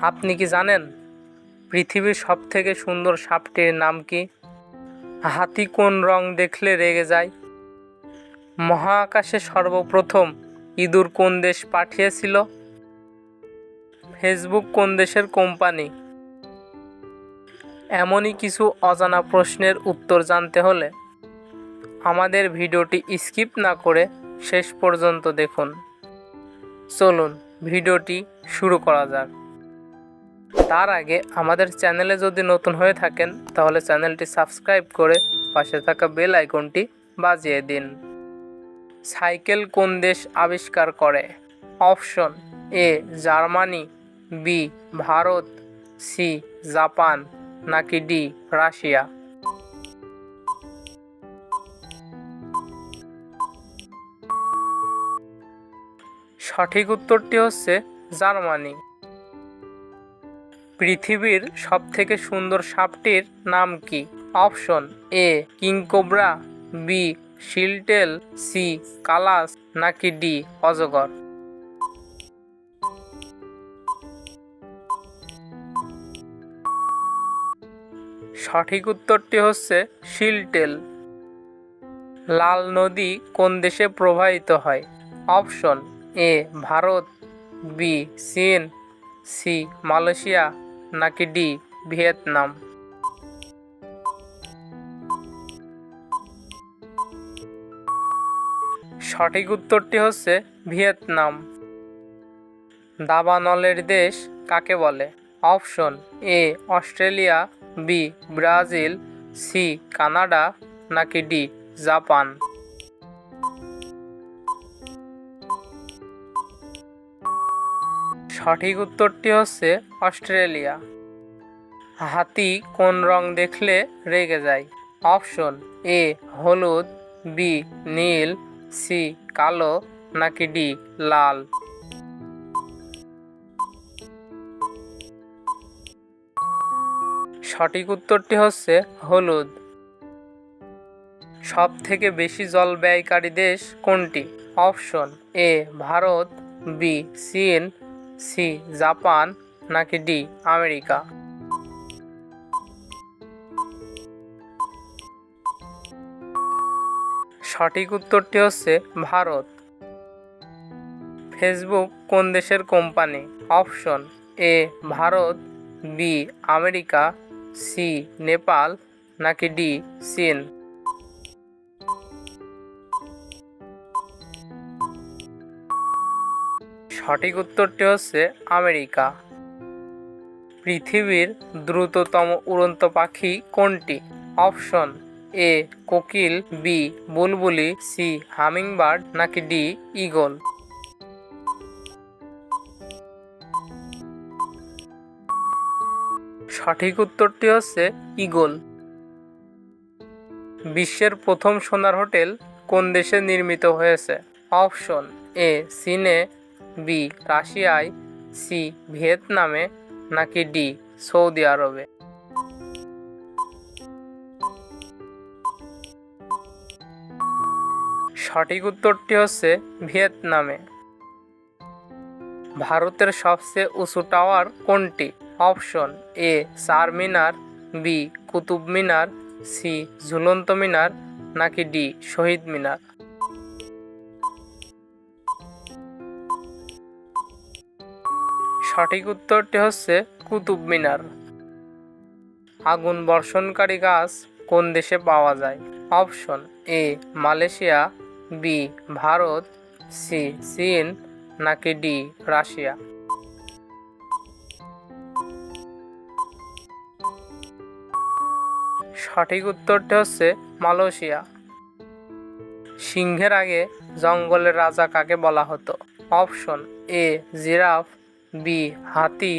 আপনি কি জানেন পৃথিবীর সবথেকে সুন্দর সাপটির নাম কি? হাতি কোন রং দেখলে রেগে যায়? মহাকাশে সর্বপ্রথম ইঁদুর কোন দেশ পাঠিয়েছিল? ফেসবুক কোন দেশের কোম্পানি? এমনই কিছু অজানা প্রশ্নের উত্তর জানতে হলে আমাদের ভিডিওটি স্কিপ না করে শেষ পর্যন্ত দেখুন। চলুন ভিডিওটি শুরু করা যাক। তার আগে আমাদের চ্যানেলে যদি নতুন হয়ে থাকেন তাহলে চ্যানেলটি সাবস্ক্রাইব করে পাশে থাকা বেল আইকনটি বাজিয়ে দিন। সাইকেল কোন দেশ আবিষ্কার করে? Option A Germany, B Bharat, C Japan নাকি ডি রাশিয়া? সঠিক উত্তরটি হচ্ছে জার্মানি। পৃথিবীর সবথেকে সুন্দর সাপটির নাম কি? Option A king cobra, B shieldtail, C কালাস নাকি ডি অজগর? সঠিক উত্তরটি হচ্ছে শিলটেল। লাল নদী কোন দেশে প্রবাহিত হয়? অপশন এ ভারত, বি চীন, সি মালয়েশিয়া নাকি ডি ভিয়েতনাম? সঠিক উত্তরটি হচ্ছে ভিয়েতনাম। দাবানলের দেশ কাকে বলে? Option A Australia, B Brazil, C Canada নাকি ডি জাপান? সঠিক উত্তরটি হচ্ছে অস্ট্রেলিয়া। হাতি কোন রং দেখলে রেগে যায়? অপশন এ হলুদ, বি নীল, সি কালো নাকি ডি লাল? সঠিক উত্তরটি হচ্ছে হলুদ। সব থেকে বেশি জল ব্যয়কারী দেশ কোনটি? অপশন এ ভারত, বি চীন, সি জাপান নাকি ডি আমেরিকা? সঠিক উত্তরটি হচ্ছে ভারত। ফেসবুক কোন দেশের company? Option A Bharat, B America, C Nepal নাকি ডি চীন? সঠিক উত্তরটি হচ্ছে আমেরিকা। পৃথিবীর দ্রুততম উড়ন্ত পাখি কোনটি? অপশন এ কোকিল, বি বুলবুলি, সি হামিংবার্ড নাকি ডি ঈগল? সঠিক উত্তরটি হচ্ছে ঈগল। বিশ্বের প্রথম সোনার হোটেল কোন দেশে নির্মিত হয়েছে? অপশন এ চীনে, বি রাশিয়ায়, সি ভিয়েতনামে নাকি ডি সৌদি আরবে? সঠিক উত্তরটি হচ্ছে ভিয়েতনামে। ভারতের সবচেয়ে উঁচু টাওয়ার কোনটি? Option A Charminar, B Qutub Minar, C ঝুলন্ত মিনার নাকি ডি শহীদ মিনার? সঠিক উত্তরটি হচ্ছে কুতুব মিনার। আগুন বর্ষণকারী গাছ কোন দেশে পাওয়া যায়? Option A Malaysia, B Bharat, C চীন নাকি ডি রাশিয়া? সঠিক উত্তরটি হচ্ছে মালয়েশিয়া। সিংহের আগে জঙ্গলের রাজা কাকে বলা হতো? অপশন এ জিরাফ, বি হাতি,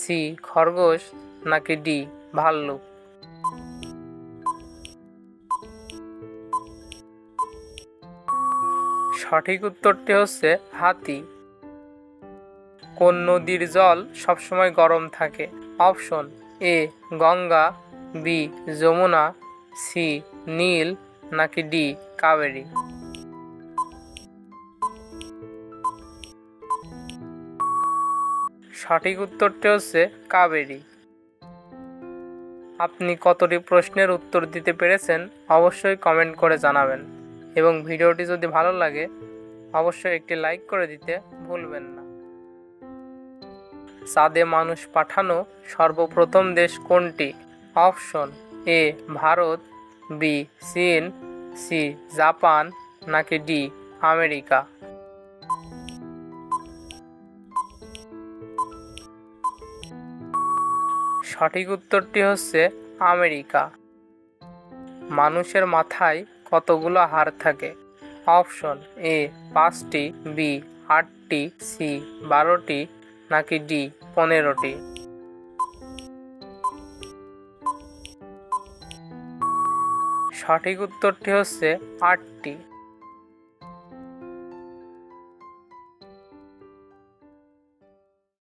সি খরগোশ নাকি ডি ভাল্লুক? সঠিক উত্তরটি হচ্ছে হাতি। কোন নদীর জল সবসময় গরম থাকে? Option A Ganga, B Yamuna, C Nile নাকি ডি কাবেরী? সঠিক উত্তরটি হচ্ছে কাবেরী। আপনি কতটি প্রশ্নের উত্তর দিতে পেরেছেন অবশ্যই কমেন্ট করে জানাবেন, এবং ভিডিওটি যদি ভালো লাগে অবশ্যই একটি লাইক করে দিতে ভুলবেন না। চাঁদে মানুষ পাঠানো সর্বপ্রথম দেশ কোনটি? অপশন এ ভারত, বি চীন, সি জাপান, নাকি ডি আমেরিকা। সঠিক উত্তরটি হচ্ছে আমেরিকা। মানুষের মাথায় কতগুলো হাড় থাকে? অপশন এ 5টি, বি 8টি, সি 12টি, নাকি ডি 15টি। সঠিক উত্তরটি হচ্ছে 8টি।